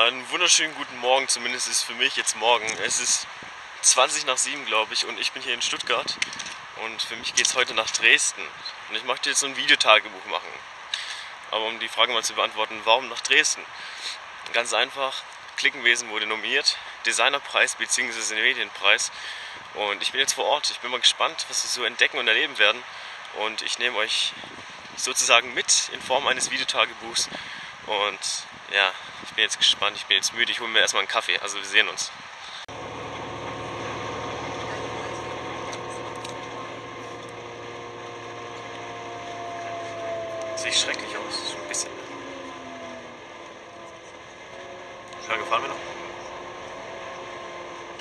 einen wunderschönen guten Morgen, zumindest ist für mich jetzt morgen. Es ist 20 nach 7, glaube ich, und ich bin hier in Stuttgart. Und für mich geht es heute nach Dresden. Und ich möchte jetzt so ein Videotagebuch machen. Aber um die Frage mal zu beantworten, warum nach Dresden? Ganz einfach, Klickenwesen wurde nominiert, Designerpreis bzw. Medienpreis. Und ich bin jetzt vor Ort. Ich bin mal gespannt, was wir so entdecken und erleben werden. Und ich nehme euch sozusagen mit in Form eines Videotagebuchs. Und ja, ich bin jetzt gespannt, ich bin jetzt müde, ich hole mir erstmal einen Kaffee, also wir sehen uns. Sieht schrecklich aus, schon ein bisschen. Wie lange fahren wir noch?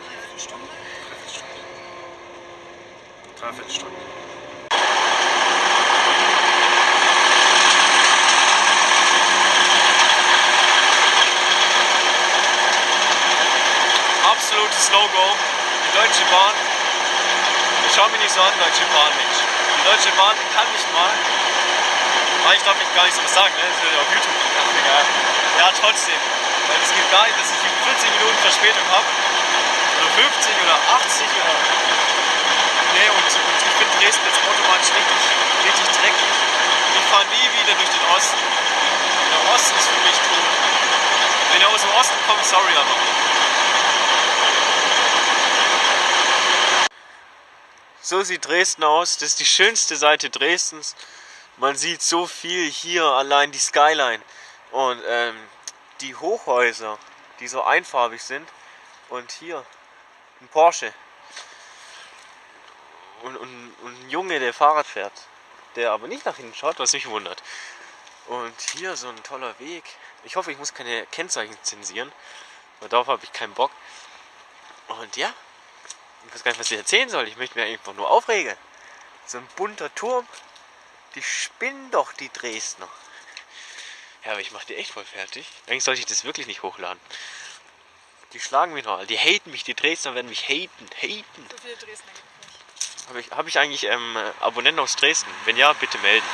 Dreiviertelstunde. Dreiviertelstunde. Absolutes No-Go. Die Deutsche Bahn. Ich schau mich nicht so an, Deutsche Bahn, Mensch. Die Deutsche Bahn kann nicht mal. Ich darf mich gar nicht so was sagen, ne? Das ist ja auf YouTube. Egal. Ja, trotzdem. Weil es geht gar nicht, dass ich 40 Minuten Verspätung habe. Oder 50 oder 80 oder. Nee, und ich finde Dresden jetzt automatisch richtig dreckig. Ich fahre nie wieder durch den Osten. Der Osten ist für mich tot. Wenn ihr aus dem Osten kommt, sorry aber. So sieht Dresden aus. Das ist die schönste Seite Dresdens. Man sieht so viel hier, allein die Skyline. Und die Hochhäuser, die so einfarbig sind. Und hier ein Porsche. Und ein Junge, der Fahrrad fährt. Der aber nicht nach hinten schaut, was mich wundert. Und hier so ein toller Weg. Ich hoffe, ich muss keine Kennzeichen zensieren. Weil darauf habe ich keinen Bock. Und ja. Ich weiß gar nicht, was ich erzählen soll. Ich möchte mich einfach nur aufregen. So ein bunter Turm. Die spinnen doch, die Dresdner. Ja, aber ich mache die echt voll fertig. Eigentlich sollte ich das wirklich nicht hochladen. Die schlagen mich noch alle. Die haten mich. Die Dresdner werden mich haten. So viele Dresdner gibt es nicht. Hab ich eigentlich Abonnenten aus Dresden? Wenn ja, bitte melden.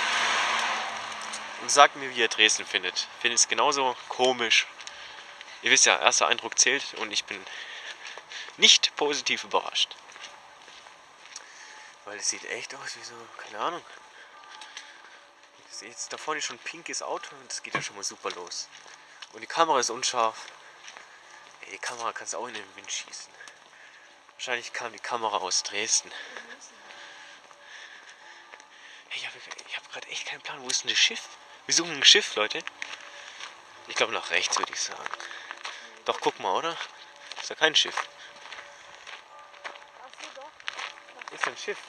Und sagt mir, wie ihr Dresden findet. Findet es genauso komisch. Ihr wisst ja, erster Eindruck zählt und ich bin nicht positiv überrascht. Weil es sieht echt aus wie so, keine Ahnung. Jetzt da vorne schon ein pinkes Auto und das geht ja schon mal super los. Und die Kamera ist unscharf. Ey, die Kamera kannst du auch in den Wind schießen. Wahrscheinlich kam die Kamera aus Dresden. Hey, ich hab gerade echt keinen Plan. Wo ist denn das Schiff? Wir suchen ein Schiff, Leute. Ich glaube nach rechts, würde ich sagen. Doch, guck mal, oder? Ist ja kein Schiff. Ach so, doch. Ist ein Schiff.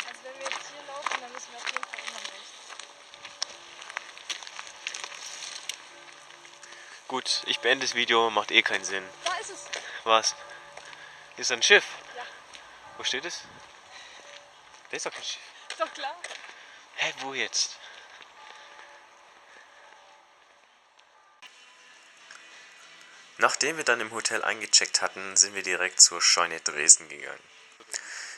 Also wenn wir jetzt hier laufen, dann müssen wir auf jeden Fall immer rechts. Gut, ich beende das Video, macht eh keinen Sinn. Da ist es. Was? Ist ein Schiff? Ja. Wo steht es? Da ist doch kein Schiff. Ist doch klar. Hä, wo jetzt? Nachdem wir dann im Hotel eingecheckt hatten, sind wir direkt zur Scheune Dresden gegangen.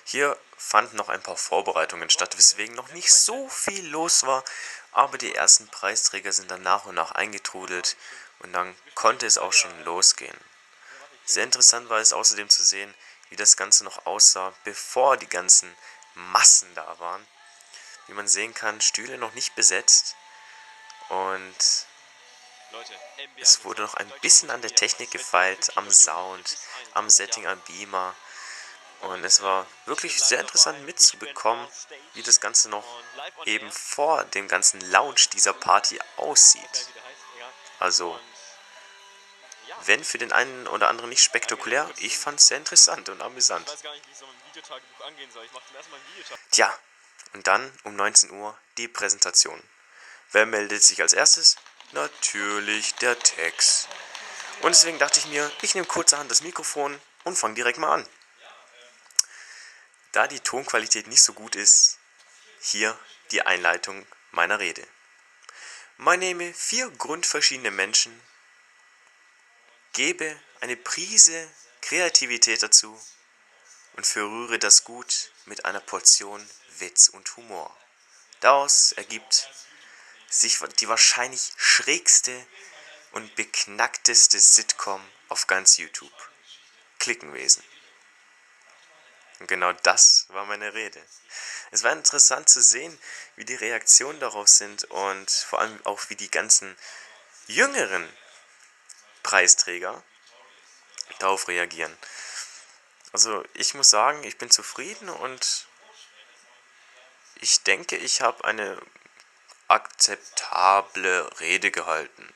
Hier fanden noch ein paar Vorbereitungen statt, weswegen noch nicht so viel los war, aber die ersten Preisträger sind dann nach und nach eingetrudelt und dann konnte es auch schon losgehen. Sehr interessant war es außerdem zu sehen, wie das Ganze noch aussah, bevor die ganzen Massen da waren. Wie man sehen kann, Stühle noch nicht besetzt und es wurde noch ein bisschen an der Technik gefeilt, am Sound, am Setting, am Beamer. Und es war wirklich sehr interessant mitzubekommen, wie das Ganze noch eben vor dem ganzen Launch dieser Party aussieht. Also, wenn für den einen oder anderen nicht spektakulär, ich fand es sehr interessant und amüsant. Tja, und dann um 19 Uhr die Präsentation. Wer meldet sich als erstes? Natürlich der Tex. Und deswegen dachte ich mir, ich nehme kurzerhand das Mikrofon und fange direkt mal an. Da die Tonqualität nicht so gut ist, hier die Einleitung meiner Rede. Man nehme 4 grundverschiedene Menschen, gebe eine Prise Kreativität dazu und verrühre das gut mit einer Portion Witz und Humor. Daraus ergibt sich die wahrscheinlich schrägste und beknackteste Sitcom auf ganz YouTube. Klickenwesen. Und genau das war meine Rede. Es war interessant zu sehen, wie die Reaktionen darauf sind und vor allem auch wie die ganzen jüngeren Preisträger darauf reagieren. Also ich muss sagen, ich bin zufrieden und ich denke, ich habe eine akzeptable Rede gehalten.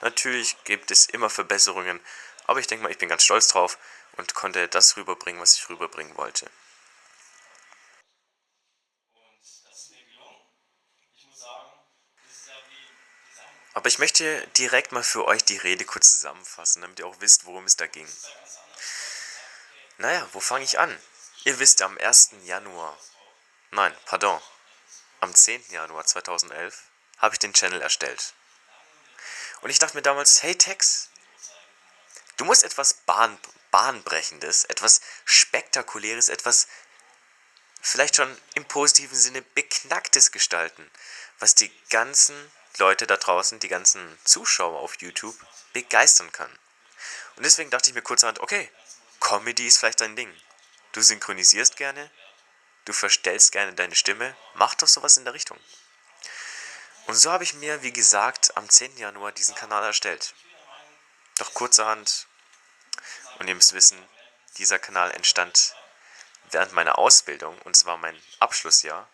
Natürlich gibt es immer Verbesserungen, aber ich denke mal, ich bin ganz stolz drauf und konnte das rüberbringen, was ich rüberbringen wollte. Aber ich möchte direkt mal für euch die Rede kurz zusammenfassen, damit ihr auch wisst, worum es da ging. Naja, wo fange ich an? Ihr wisst, am 1. Januar, nein, pardon, am 10. Januar 2011 habe ich den Channel erstellt. Und ich dachte mir damals, hey Tex, du musst etwas Bahnbrechendes, etwas Spektakuläres, etwas vielleicht schon im positiven Sinne Beknacktes gestalten, was die ganzen Leute da draußen, die ganzen Zuschauer auf YouTube begeistern kann. Und deswegen dachte ich mir kurzerhand, okay, Comedy ist vielleicht dein Ding. Du synchronisierst gerne, du verstellst gerne deine Stimme, mach doch sowas in der Richtung. Und so habe ich mir, wie gesagt, am 10. Januar diesen Kanal erstellt. Doch kurzerhand, und ihr müsst wissen, dieser Kanal entstand während meiner Ausbildung und es war mein Abschlussjahr,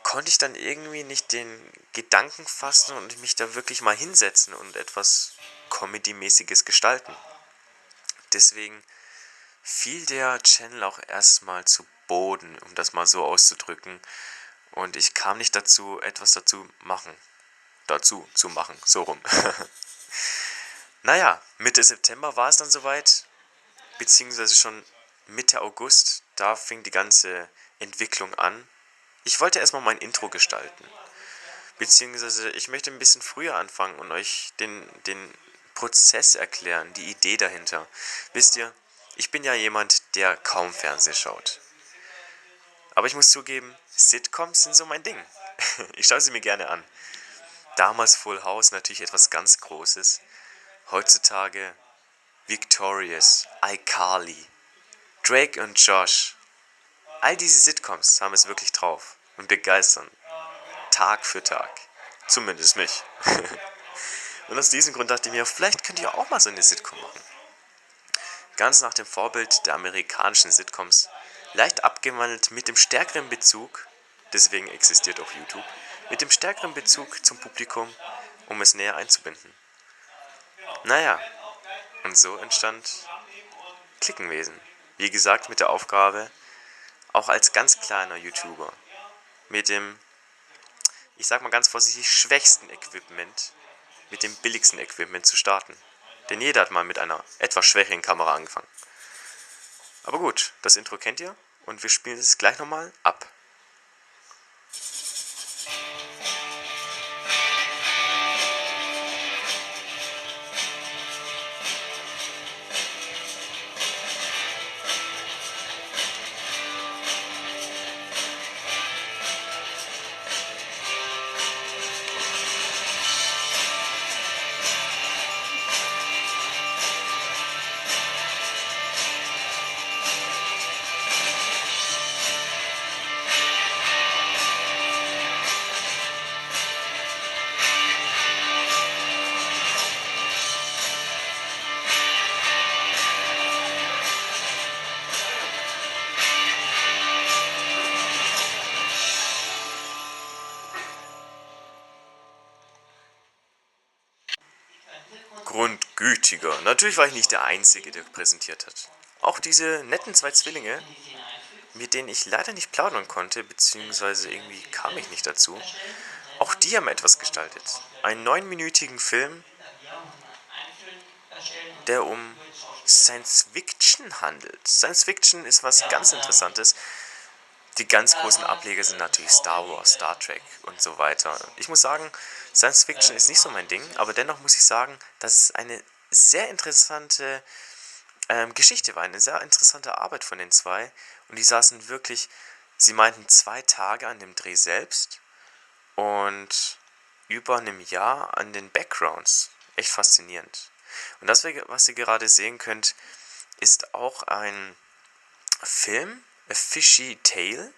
konnte ich dann irgendwie nicht den Gedanken fassen und mich da wirklich mal hinsetzen und etwas Comedy-mäßiges gestalten. Deswegen fiel der Channel auch erstmal zu Boden, um das mal so auszudrücken. Und ich kam nicht dazu, etwas dazu zu machen, so rum. Naja, Mitte September war es dann soweit, beziehungsweise schon Mitte August, da fing die ganze Entwicklung an. Ich wollte erstmal mein Intro gestalten, beziehungsweise ich möchte ein bisschen früher anfangen und euch den Prozess erklären, die Idee dahinter. Wisst ihr, ich bin ja jemand, der kaum Fernsehen schaut. Aber ich muss zugeben, Sitcoms sind so mein Ding. Ich schaue sie mir gerne an. Damals Full House natürlich etwas ganz Großes. Heutzutage Victorious, iCarly, Drake und Josh. All diese Sitcoms haben es wirklich drauf und begeistern. Tag für Tag. Zumindest mich. Und aus diesem Grund dachte ich mir, vielleicht könnt ihr auch mal so eine Sitcom machen. Ganz nach dem Vorbild der amerikanischen Sitcoms. Leicht abgewandelt mit dem stärkeren Bezug, deswegen existiert auch YouTube, mit dem stärkeren Bezug zum Publikum, um es näher einzubinden. Naja, und so entstand Klickenwesen. Wie gesagt, mit der Aufgabe, auch als ganz kleiner YouTuber, mit dem, ich sag mal ganz vorsichtig, schwächsten Equipment, mit dem billigsten Equipment zu starten. Denn jeder hat mal mit einer etwas schwächeren Kamera angefangen. Aber gut, das Intro kennt ihr und wir spielen es gleich nochmal ab. Grundgütiger. Natürlich war ich nicht der Einzige, der präsentiert hat. Auch diese netten zwei Zwillinge, mit denen ich leider nicht plaudern konnte, beziehungsweise irgendwie kam ich nicht dazu, auch die haben etwas gestaltet. Einen 9-minütigen Film, der um Science Fiction handelt. Science Fiction ist was ganz Interessantes. Die ganz großen Ableger sind natürlich Star Wars, Star Trek und so weiter. Ich muss sagen, Science Fiction ist nicht so mein Ding, aber dennoch muss ich sagen, dass es eine sehr interessante Geschichte war, eine sehr interessante Arbeit von den zwei. Und die saßen wirklich, sie meinten 2 Tage an dem Dreh selbst und über einem Jahr an den Backgrounds. echt faszinierend. Und das, was ihr gerade sehen könnt, ist auch ein Film, A Fishy Tale.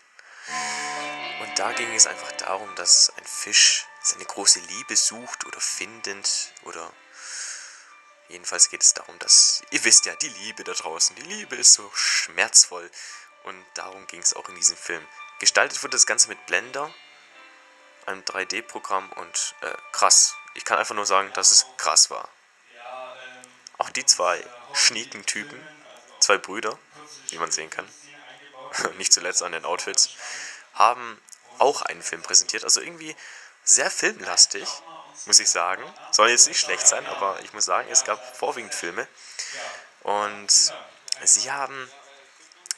Und da ging es einfach darum, dass ein Fisch seine große Liebe sucht oder findet oder jedenfalls geht es darum, dass, ihr wisst ja, die Liebe da draußen, die Liebe ist so schmerzvoll und darum ging es auch in diesem Film. Gestaltet wurde das Ganze mit Blender, einem 3D-Programm und krass. Ich kann einfach nur sagen, dass es krass war. Auch die zwei schnieken Typen, zwei Brüder, wie man sehen kann, nicht zuletzt an den Outfits, haben auch einen Film präsentiert, also irgendwie sehr filmlastig, muss ich sagen. Soll jetzt nicht schlecht sein, aber ich muss sagen, es gab vorwiegend Filme. Und sie haben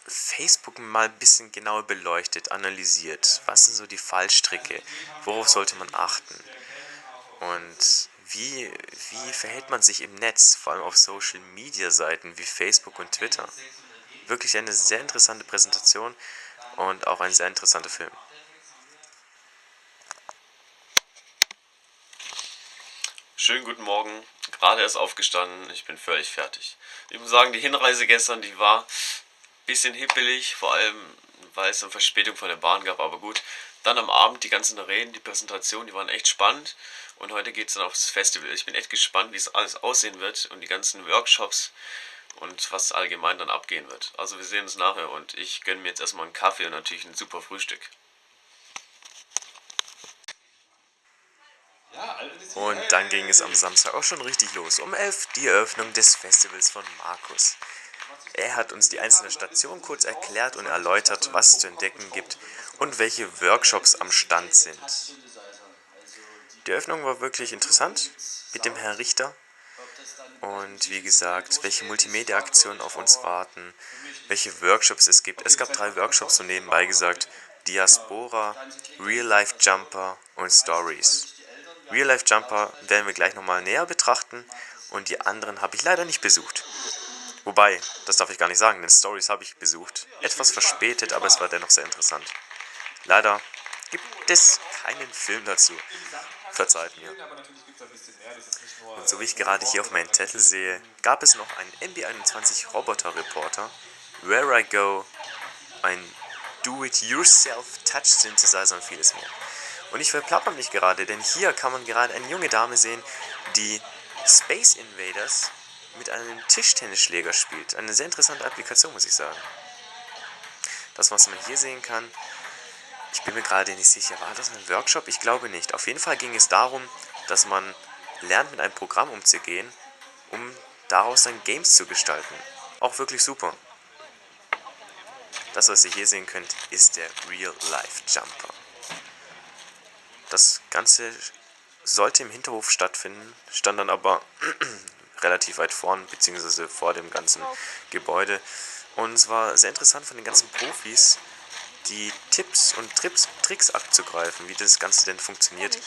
Facebook mal ein bisschen genauer beleuchtet, analysiert. Was sind so die Fallstricke? Worauf sollte man achten? Und wie verhält man sich im Netz, vor allem auf Social-Media-Seiten wie Facebook und Twitter? Wirklich eine sehr interessante Präsentation und auch ein sehr interessanter Film. Schönen guten Morgen, gerade erst aufgestanden, ich bin völlig fertig. Ich muss sagen, die Hinreise gestern, die war ein bisschen hippelig, vor allem weil es eine Verspätung von der Bahn gab, aber gut. Dann am Abend die ganzen Reden, die Präsentation, die waren echt spannend und heute geht es dann aufs Festival. Ich bin echt gespannt, wie es alles aussehen wird und die ganzen Workshops und was allgemein dann abgehen wird. Also wir sehen uns nachher und ich gönne mir jetzt erstmal einen Kaffee und natürlich ein super Frühstück. Und dann ging es am Samstag auch schon richtig los. Um 11 die Eröffnung des Festivals von Markus. Er hat uns die einzelnen Stationen kurz erklärt und erläutert, was es zu entdecken gibt und welche Workshops am Stand sind. Die Eröffnung war wirklich interessant mit dem Herrn Richter. Und wie gesagt, welche Multimedia-Aktionen auf uns warten, welche Workshops es gibt. Es gab 3 Workshops, so nebenbei gesagt: Diaspora, Real Life Jumper und Stories. Real Life Jumper werden wir gleich nochmal näher betrachten und die anderen habe ich leider nicht besucht. Wobei, das darf ich gar nicht sagen, denn Stories habe ich besucht. Etwas verspätet, aber es war dennoch sehr interessant. Leider gibt es keinen Film dazu. Verzeiht mir. Und so wie ich gerade hier auf meinen Zettel sehe, gab es noch einen MB21 Roboter Reporter, Where I Go, ein Do-It-Yourself Touch Synthesizer und vieles mehr. Und ich verplapper mich gerade, denn hier kann man gerade eine junge Dame sehen, die Space Invaders mit einem Tischtennisschläger spielt. Eine sehr interessante Applikation, muss ich sagen. Das, was man hier sehen kann, ich bin mir gerade nicht sicher, war das ein Workshop? Ich glaube nicht. Auf jeden Fall ging es darum, dass man lernt, mit einem Programm umzugehen, um daraus dann Games zu gestalten. Auch wirklich super. Das, was ihr hier sehen könnt, ist der Real Life Jumper. Das Ganze sollte im Hinterhof stattfinden, stand dann aber relativ weit vorn, beziehungsweise vor dem ganzen Gebäude. Und es war sehr interessant von den ganzen Profis, die Tipps und Tricks abzugreifen, wie das Ganze denn funktioniert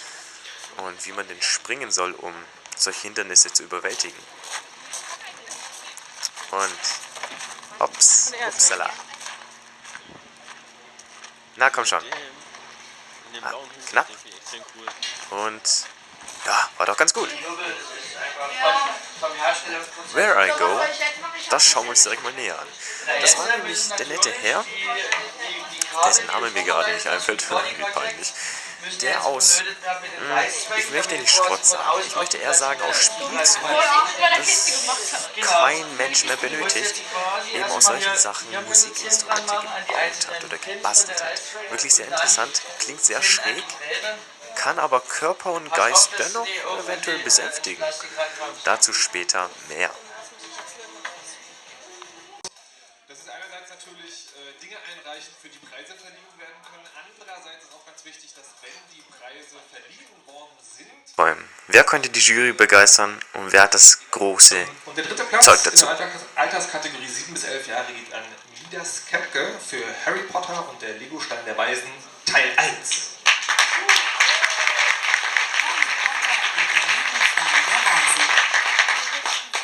und wie man denn springen soll, um solche Hindernisse zu überwältigen. Und upsala. Na, komm schon. Knapp. Und ja, war doch ganz gut. Where I Go, das schauen wir uns direkt mal näher an. Das war nämlich der nette Herr, dessen Name mir gerade nicht einfällt, wie peinlich, der aus, ich möchte nicht Schrott sagen, ich möchte eher sagen aus Spielzeug, das kein Mensch mehr benötigt, eben aus solchen Sachen Musikinstrumente gebaut hat oder gebastelt hat. Wirklich sehr interessant, klingt sehr schräg, kann aber Körper und Geist dennoch eventuell besänftigen. Dazu später mehr. Das ist einerseits natürlich Dinge einreichen, für die Preise verliehen werden können. Andererseits ist auch ganz wichtig, dass wenn die Preise verliehen worden sind... Wer konnte die Jury begeistern und wer hat das große Und der dritte Platz Zeug dazu? in der Alterskategorie 7 bis 11 Jahre geht an Midas Kepke für Harry Potter und der Legostein der Weisen Teil 1.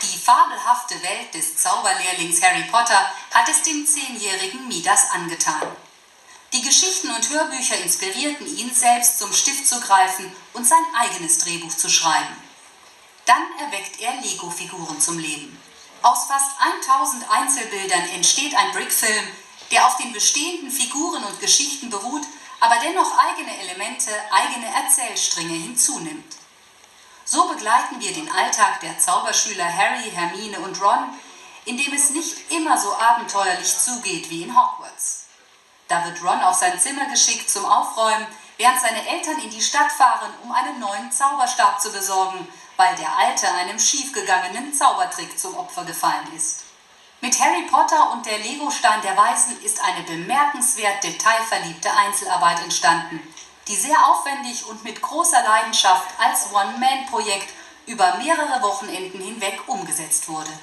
Die fabelhafte Welt des Zauberlehrlings Harry Potter hat es dem 10-jährigen Midas angetan. Die Geschichten und Hörbücher inspirierten ihn, selbst zum Stift zu greifen und sein eigenes Drehbuch zu schreiben. Dann erweckt er Lego-Figuren zum Leben. Aus fast 1000 Einzelbildern entsteht ein Brickfilm, der auf den bestehenden Figuren und Geschichten beruht, aber dennoch eigene Elemente, eigene Erzählstränge hinzunimmt. So begleiten wir den Alltag der Zauberschüler Harry, Hermine und Ron, in dem es nicht immer so abenteuerlich zugeht wie in Hogwarts. Da wird Ron auf sein Zimmer geschickt zum Aufräumen, während seine Eltern in die Stadt fahren, um einen neuen Zauberstab zu besorgen, weil der alte einem schiefgegangenen Zaubertrick zum Opfer gefallen ist. Mit Harry Potter und der Lego-Stein der Weisen ist eine bemerkenswert detailverliebte Einzelarbeit entstanden, die sehr aufwendig und mit großer Leidenschaft als One-Man-Projekt über mehrere Wochenenden hinweg umgesetzt wurde.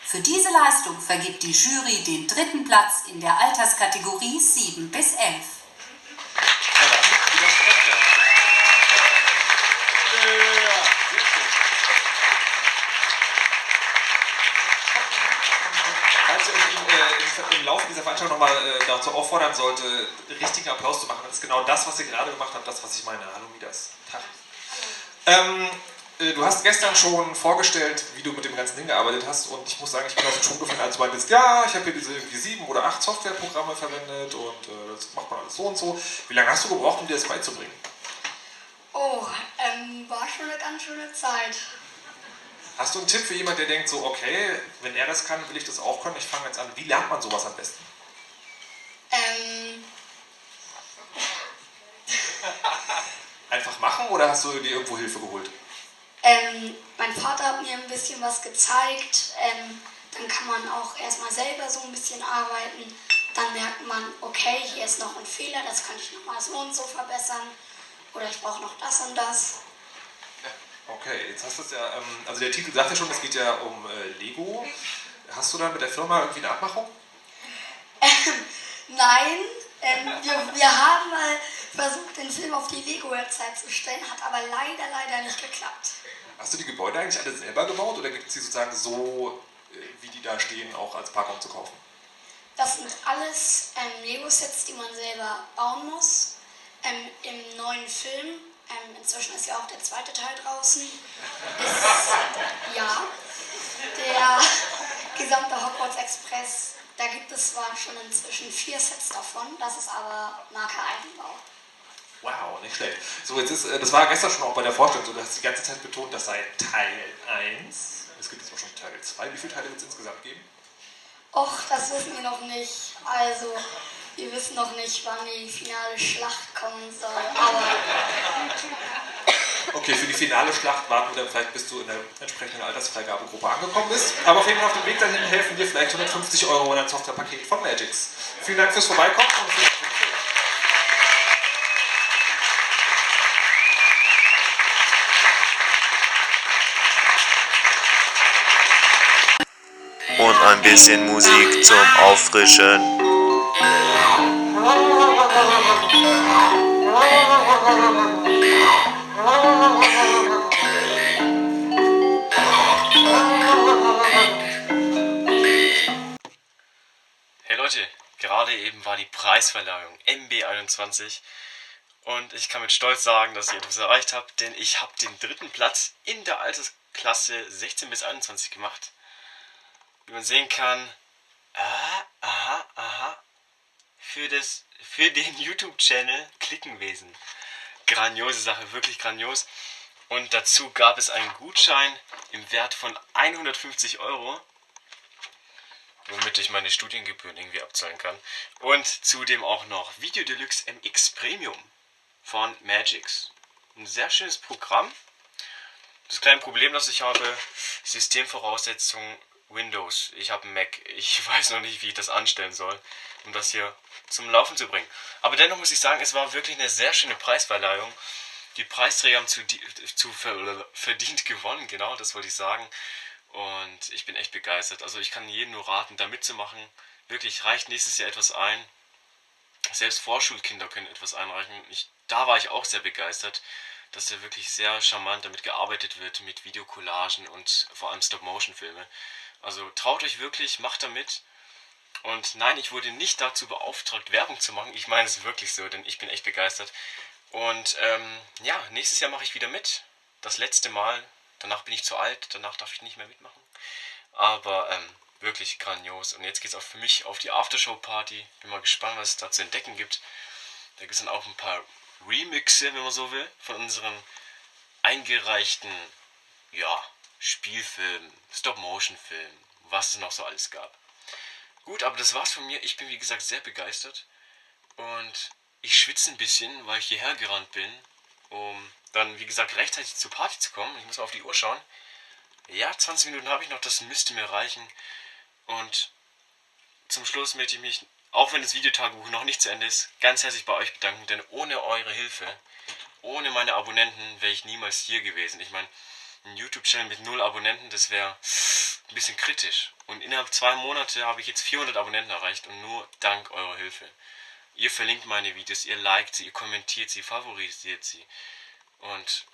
Für diese Leistung vergibt die Jury den 3. Platz in der Alterskategorie 7 bis 11. Ja, dann widersprecht er. Ja, sehr schön. Falls ihr euch im Laufe dieser Veranstaltung nochmal dazu auffordern sollte, richtigen Applaus zu machen, das ist genau das, was ihr gerade gemacht habt, das, was ich meine. Hallo Midas. Tag. Du hast gestern schon vorgestellt, wie du mit dem ganzen Ding gearbeitet hast, und ich muss sagen, ich bin aus dem Schuh gefallen, als du meintest, ja, ich habe hier diese irgendwie 7 oder 8 Softwareprogramme verwendet und das macht man alles so und so. Wie lange hast du gebraucht, um dir das beizubringen? Oh, war schon eine ganz schöne Zeit. Hast du einen Tipp für jemanden, der denkt so, okay, wenn er das kann, will ich das auch können, ich fange jetzt an. Wie lernt man sowas am besten? Einfach machen oder hast du dir irgendwo Hilfe geholt? Mein Vater hat mir ein bisschen was gezeigt. Dann kann man auch erstmal selber so ein bisschen arbeiten. Dann merkt man, okay, hier ist noch ein Fehler, das kann ich nochmal so und so verbessern. Oder ich brauche noch das und das. Okay, jetzt hast du es ja, also der Titel sagt ja schon, es geht ja um Lego. Hast du da mit der Firma irgendwie eine Abmachung? Nein, wir haben mal versucht, den Film auf die Lego-Website zu stellen, hat aber leider nicht geklappt. Hast du die Gebäude eigentlich alle selber gebaut oder gibt es die sozusagen so, wie die da stehen, auch als Packung zu kaufen? Das sind alles Lego-Sets, die man selber bauen muss. Im neuen Film, inzwischen ist ja auch der 2. Teil draußen, ist ja der gesamte Hogwarts Express. Da gibt es zwar schon inzwischen 4 Sets davon, das ist aber Marke Eigenbau. Wow, nicht schlecht. So, jetzt ist, das war gestern schon auch bei der Vorstellung so, du hast die ganze Zeit betont, das sei Teil 1. Es gibt jetzt auch schon Teil 2. Wie viele Teile wird es insgesamt geben? Och, das wissen wir noch nicht. Also, wir wissen noch nicht, wann die finale Schlacht kommen soll, aber Okay, für die finale Schlacht warten wir dann vielleicht, bis du in der entsprechenden Altersfreigabegruppe angekommen bist. Aber auf jeden Fall auf dem Weg dahin helfen dir vielleicht 150 € in ein Softwarepaket von Magix. Vielen Dank fürs Vorbeikommen und vielen Dank für die Und ein bisschen Musik zum Auffrischen. Hey Leute, gerade eben war die Preisverleihung MB21 und ich kann mit Stolz sagen, dass ich etwas erreicht habe, denn ich habe den 3. Platz in der Altersklasse 16 bis 21 gemacht. Wie man sehen kann, für den YouTube-Channel Klickenwesen. Grandiose Sache, wirklich grandios. Und dazu gab es einen Gutschein im Wert von 150 €, womit ich meine Studiengebühren irgendwie abzahlen kann. Und zudem auch noch Video Deluxe MX Premium von Magix. Ein sehr schönes Programm. Das kleine Problem, das ich habe, Systemvoraussetzungen Windows. Ich habe einen Mac. Ich weiß noch nicht, wie ich das anstellen soll, um das hier zum Laufen zu bringen. Aber dennoch muss ich sagen, es war wirklich eine sehr schöne Preisverleihung. Die Preisträger haben verdient gewonnen, genau, das wollte ich sagen. Und ich bin echt begeistert. Also ich kann jedem nur raten, da mitzumachen. Wirklich, reicht nächstes Jahr etwas ein. Selbst Vorschulkinder können etwas einreichen. Da war ich auch sehr begeistert, dass da wirklich sehr charmant damit gearbeitet wird, mit Videocollagen und vor allem Stop-Motion-Filme. Also traut euch wirklich, macht da mit. Und nein, ich wurde nicht dazu beauftragt, Werbung zu machen. Ich meine es wirklich so, denn ich bin echt begeistert. Und ja, nächstes Jahr mache ich wieder mit. Das letzte Mal Danach bin ich zu alt, danach darf ich nicht mehr mitmachen. Aber wirklich grandios. Und jetzt geht es auch für mich auf die Aftershow-Party. Bin mal gespannt, was es da zu entdecken gibt. Da gibt es dann auch ein paar Remixe, wenn man so will, von unseren eingereichten, ja, Spielfilmen, Stop-Motion-Filmen, was es noch so alles gab. Gut, aber das war's von mir. Ich bin, wie gesagt, sehr begeistert. Und ich schwitze ein bisschen, weil ich hierher gerannt bin, um dann, wie gesagt, rechtzeitig zur Party zu kommen. Ich muss mal auf die Uhr schauen. Ja, 20 Minuten habe ich noch, das müsste mir reichen. Und zum Schluss möchte ich mich, auch wenn das Videotagebuch noch nicht zu Ende ist, ganz herzlich bei euch bedanken, denn ohne eure Hilfe, ohne meine Abonnenten, wäre ich niemals hier gewesen. Ich meine, ein YouTube-Channel mit 0 Abonnenten, das wäre ein bisschen kritisch. Und innerhalb 2 Monate habe ich jetzt 400 Abonnenten erreicht und nur dank eurer Hilfe. Ihr verlinkt meine Videos, ihr liked sie, ihr kommentiert sie, favorisiert sie. Und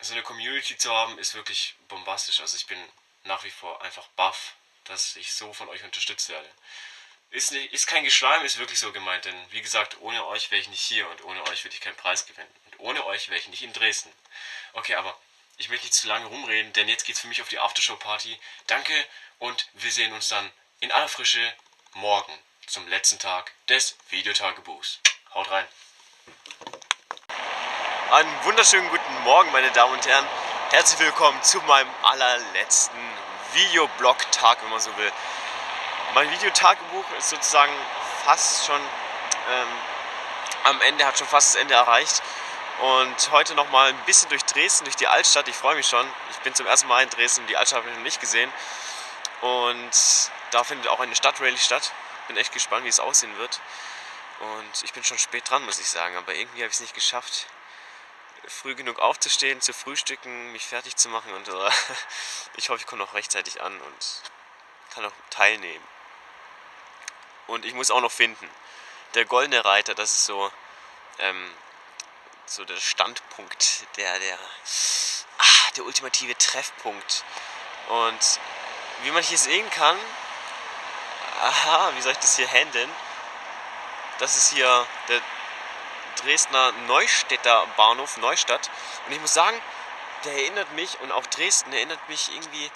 so eine Community zu haben, ist wirklich bombastisch. Also ich bin nach wie vor einfach baff, dass ich so von euch unterstützt werde. Ist kein Geschleim, ist wirklich so gemeint, denn wie gesagt, ohne euch wäre ich nicht hier und ohne euch würde ich keinen Preis gewinnen. Und ohne euch wäre ich nicht in Dresden. Okay, aber ich möchte nicht zu lange rumreden, denn jetzt geht es für mich auf die Aftershow-Party. Danke und wir sehen uns dann in aller Frische morgen zum letzten Tag des Videotagebuchs. Haut rein! Einen wunderschönen guten Morgen, meine Damen und Herren. Herzlich willkommen zu meinem allerletzten Videoblog-Tag, wenn man so will. Mein Videotagebuch ist sozusagen fast schon am Ende, hat schon fast das Ende erreicht. Und heute nochmal ein bisschen durch Dresden, durch die Altstadt. Ich freue mich schon. Ich bin zum ersten Mal in Dresden, die Altstadt habe ich noch nicht gesehen. Und da findet auch eine Stadtrallye statt. Bin echt gespannt, wie es aussehen wird. Und ich bin schon spät dran, muss ich sagen. Aber irgendwie habe ich es nicht geschafft, früh genug aufzustehen, zu frühstücken, mich fertig zu machen. Und ich hoffe, ich komme noch rechtzeitig an und kann auch teilnehmen. Und ich muss auch noch finden. Der Goldene Reiter, das ist so der Standpunkt, der ultimative Treffpunkt. Und wie man hier sehen kann, wie soll ich das hier handeln? Das ist hier der Dresdner Neustädter Bahnhof, Neustadt. Und ich muss sagen, der erinnert mich, und auch Dresden erinnert mich irgendwie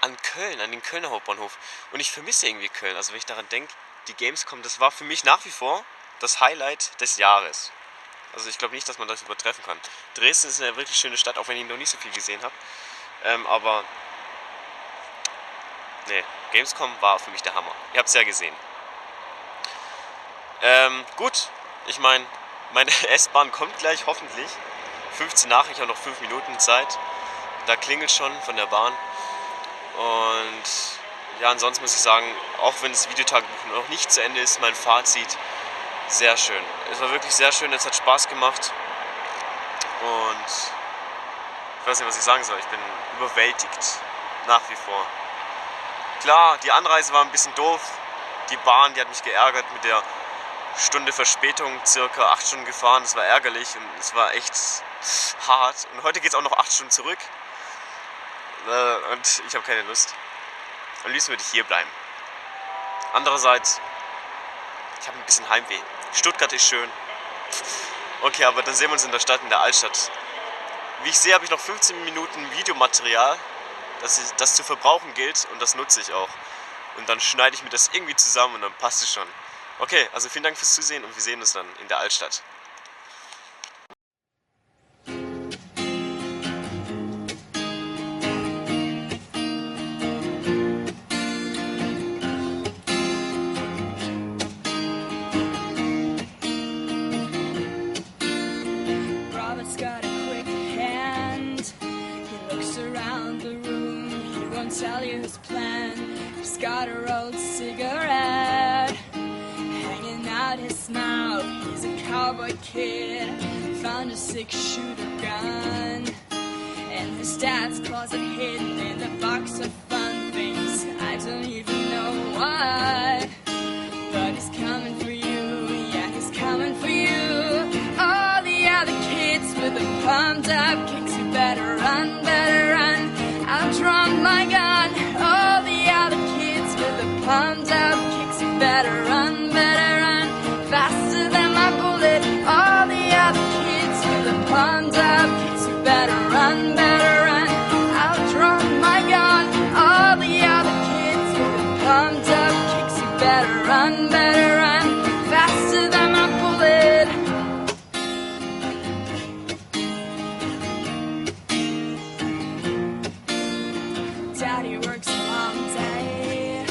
an Köln, an den Kölner Hauptbahnhof. Und ich vermisse irgendwie Köln. Also wenn ich daran denke, die Gamescom, das war für mich nach wie vor das Highlight des Jahres. Also ich glaube nicht, dass man das übertreffen kann. Dresden ist eine wirklich schöne Stadt, auch wenn ich noch nicht so viel gesehen habe. Aber nee, Gamescom war für mich der Hammer. Ihr habt es ja gesehen. Gut, ich meine S-Bahn kommt gleich, hoffentlich. 15 nach, ich habe noch 5 Minuten Zeit. Da klingelt schon von der Bahn. Und ja, ansonsten muss ich sagen, auch wenn das Videotagebuch noch nicht zu Ende ist, mein Fazit, sehr schön. Es war wirklich sehr schön, es hat Spaß gemacht. Und ich weiß nicht, was ich sagen soll. Ich bin überwältigt, nach wie vor. Klar, die Anreise war ein bisschen doof. Die Bahn, die hat mich geärgert mit der Stunde Verspätung, circa 8 Stunden gefahren. Das war ärgerlich und es war echt hart. Und heute geht es auch noch 8 Stunden zurück. Und ich habe keine Lust. Am liebsten würde ich hier bleiben. Andererseits, ich habe ein bisschen Heimweh. Stuttgart ist schön. Okay, aber dann sehen wir uns in der Stadt, in der Altstadt. Wie ich sehe, habe ich noch 15 Minuten Videomaterial, das zu verbrauchen gilt, und das nutze ich auch. Und dann schneide ich mir das irgendwie zusammen und dann passt es schon. Okay, also vielen Dank fürs Zusehen und wir sehen uns dann in der Altstadt. Robert's got a quick hand. He looks around the room. He won't tell you his plan. He's got a rolled cigarette hanging out his mouth. He's a cowboy kid. Found a 6-shooter gun in his dad's closet, hidden in the box of fun things. I don't even know why, but he's coming for you. Yeah, he's coming for you. All the other kids with the pumped up kicks, you better run, better run. I've drawn my gun. All the other kids with the pumped up kicks, you better run, faster than my bullet. All the other kids with the pumped up kicks, you better run, better run, faster than my bullet. Daddy works a long day.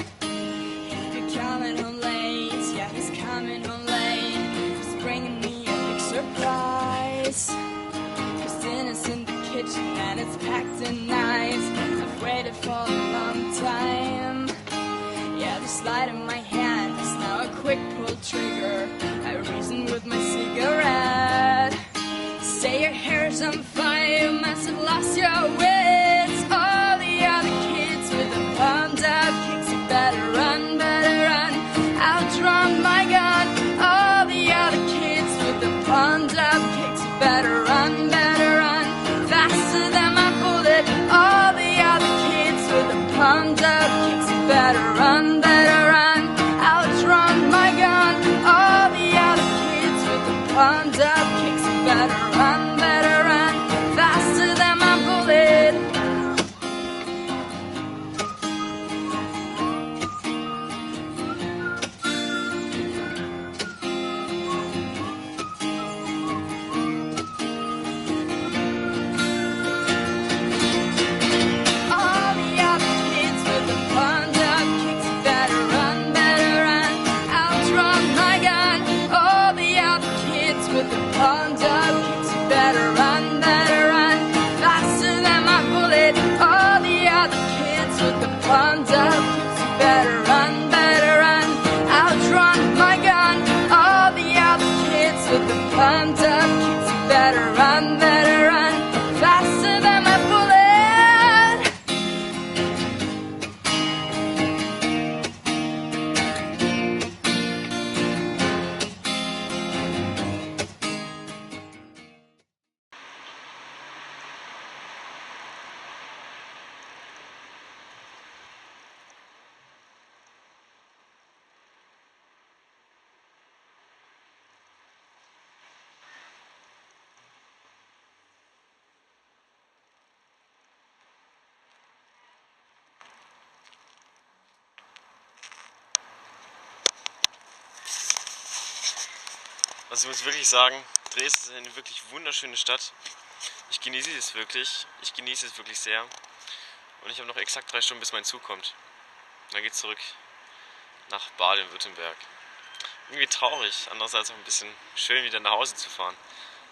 He'll be coming home late. Yeah, he's coming home late. He's bringing me a big surprise. There's dinners in the kitchen and it's packed and nice. I've waited for a long time. Yeah, this light in my hand is now a quick pull trigger. I reason with my cigarette. Say your hair's on fire, you must have lost your wits. All the other kids with the pumped up kicks, you better run, outrun my gun. All the other kids with the pumped up kicks, you better run, faster than my bullet. All the other kids with the pumped up kicks, you better run, outrun my gun. All the other kids with the pumped up kicks, you better run, faster than my bullet. All the other kids with the pumped up kicks, you better run, outrun my gun. All the other kids with the pumped up kicks, you better run, faster than my bullet. All the other kids with the pumped up kicks, you better run, outrun my gun. All the other kids with the pumped up kicks, you better run, faster than my bullet. Also ich muss wirklich sagen, Dresden ist eine wirklich wunderschöne Stadt. Ich genieße es wirklich. Ich genieße es wirklich sehr. Und ich habe noch exakt 3 Stunden, bis mein Zug kommt. Dann geht's zurück nach Baden-Württemberg. Irgendwie traurig, andererseits auch ein bisschen schön, wieder nach Hause zu fahren.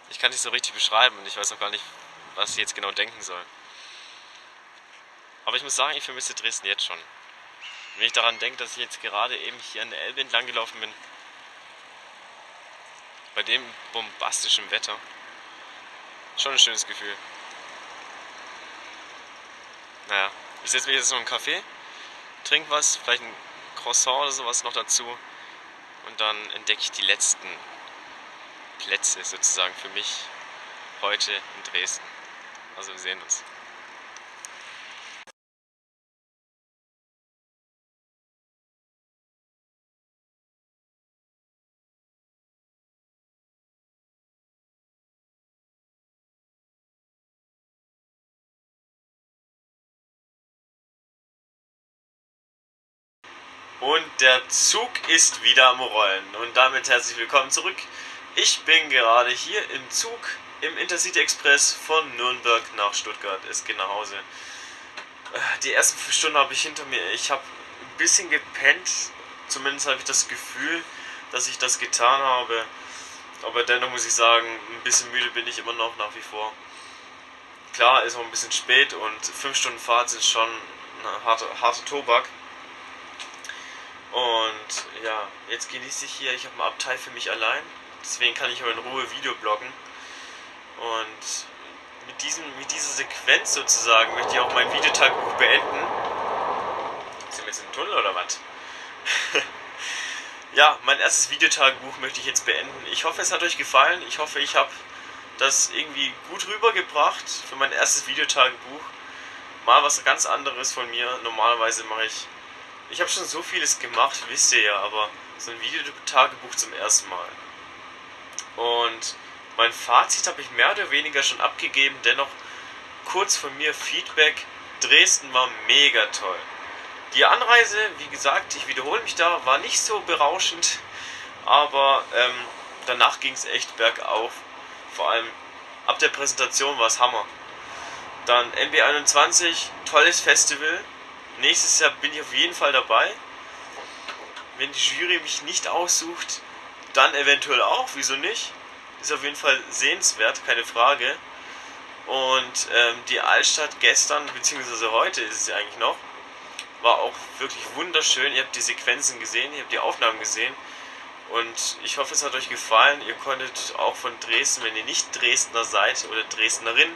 Ich kann es nicht so richtig beschreiben und ich weiß noch gar nicht, was ich jetzt genau denken soll. Aber ich muss sagen, ich vermisse Dresden jetzt schon. Wenn ich daran denke, dass ich jetzt gerade eben hier an der Elbe entlang gelaufen bin, bei dem bombastischen Wetter, schon ein schönes Gefühl. Naja, ich setze mich jetzt noch in einen Café, trinke was, vielleicht ein Croissant oder sowas noch dazu und dann entdecke ich die letzten Plätze sozusagen für mich heute in Dresden. Also wir sehen uns. Und der Zug ist wieder am Rollen. Und damit herzlich willkommen zurück. Ich bin gerade hier im Zug im Intercity Express von Nürnberg nach Stuttgart. Es geht nach Hause. Die ersten 4 Stunden habe ich hinter mir. Ich habe ein bisschen gepennt. Zumindest habe ich das Gefühl, dass ich das getan habe. Aber dennoch muss ich sagen, ein bisschen müde bin ich immer noch nach wie vor. Klar, ist noch ein bisschen spät und 5 Stunden Fahrt sind schon ein harter Tobak. Und ja, jetzt genieße ich hier, ich habe ein Abteil für mich allein, deswegen kann ich auch in Ruhe Video bloggen. Und mit dieser Sequenz sozusagen möchte ich auch mein Videotagebuch beenden. Sind wir jetzt im Tunnel oder was? Ja, mein erstes Videotagebuch möchte ich jetzt beenden. Ich hoffe, es hat euch gefallen. Ich hoffe, ich habe das irgendwie gut rübergebracht für mein erstes Videotagebuch. Mal was ganz anderes von mir. Normalerweise mache ich habe schon so vieles gemacht, wisst ihr ja, aber so ein Videotagebuch zum ersten Mal. Und mein Fazit habe ich mehr oder weniger schon abgegeben, dennoch kurz von mir Feedback. Dresden war mega toll. Die Anreise, wie gesagt, ich wiederhole mich da, war nicht so berauschend, aber danach ging es echt bergauf. Vor allem ab der Präsentation war es Hammer. Dann NB21, tolles Festival. Nächstes Jahr bin ich auf jeden Fall dabei. Wenn die Jury mich nicht aussucht, dann eventuell auch, wieso nicht? Ist auf jeden Fall sehenswert, keine Frage. Und die Altstadt gestern, beziehungsweise heute ist es ja eigentlich noch, war auch wirklich wunderschön. Ihr habt die Sequenzen gesehen, ihr habt die Aufnahmen gesehen. Und ich hoffe, es hat euch gefallen. Ihr konntet auch von Dresden, wenn ihr nicht Dresdner seid oder Dresdnerin,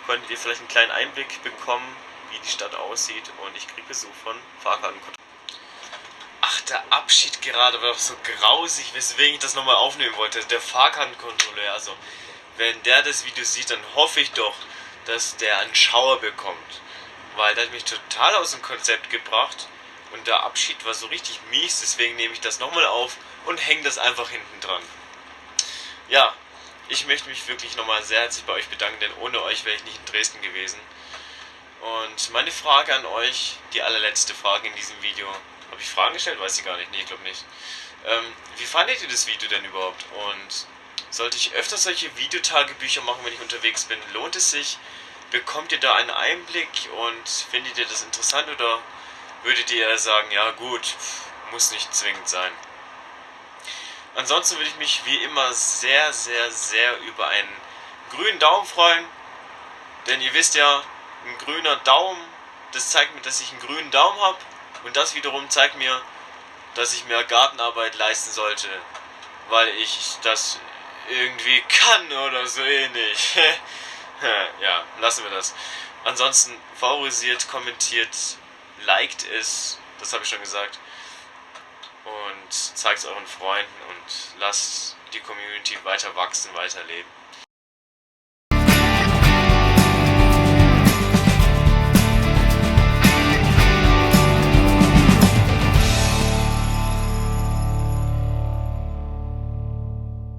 konntet ihr vielleicht einen kleinen Einblick bekommen, wie die Stadt aussieht. Und ich kriege Besuch von Fahrkartenkontrolleuren. Ach, der Abschied gerade war doch so grausig, weswegen ich das nochmal aufnehmen wollte. Der Fahrkartenkontrolleur, also wenn der das Video sieht, dann hoffe ich doch, dass der einen Schauer bekommt. Weil der hat mich total aus dem Konzept gebracht und der Abschied war so richtig mies, deswegen nehme ich das nochmal auf und hänge das einfach hinten dran. Ja, ich möchte mich wirklich nochmal sehr herzlich bei euch bedanken, denn ohne euch wäre ich nicht in Dresden gewesen. Und meine Frage an euch, die allerletzte Frage in diesem Video. Habe ich Fragen gestellt? Weiß ich gar nicht. Nee, ich glaube nicht. Wie fandet ihr das Video denn überhaupt? Und sollte ich öfter solche Videotagebücher machen, wenn ich unterwegs bin? Lohnt es sich? Bekommt ihr da einen Einblick und findet ihr das interessant oder würdet ihr eher sagen, ja gut, muss nicht zwingend sein? Ansonsten würde ich mich wie immer sehr, sehr, sehr über einen grünen Daumen freuen, denn ihr wisst ja, ein grüner Daumen, das zeigt mir, dass ich einen grünen Daumen habe und das wiederum zeigt mir, dass ich mehr Gartenarbeit leisten sollte, weil ich das irgendwie kann oder so ähnlich. Ja, lassen wir das. Ansonsten favorisiert, kommentiert, liked es, das habe ich schon gesagt. Und zeigt es euren Freunden und lasst die Community weiter wachsen, weiterleben.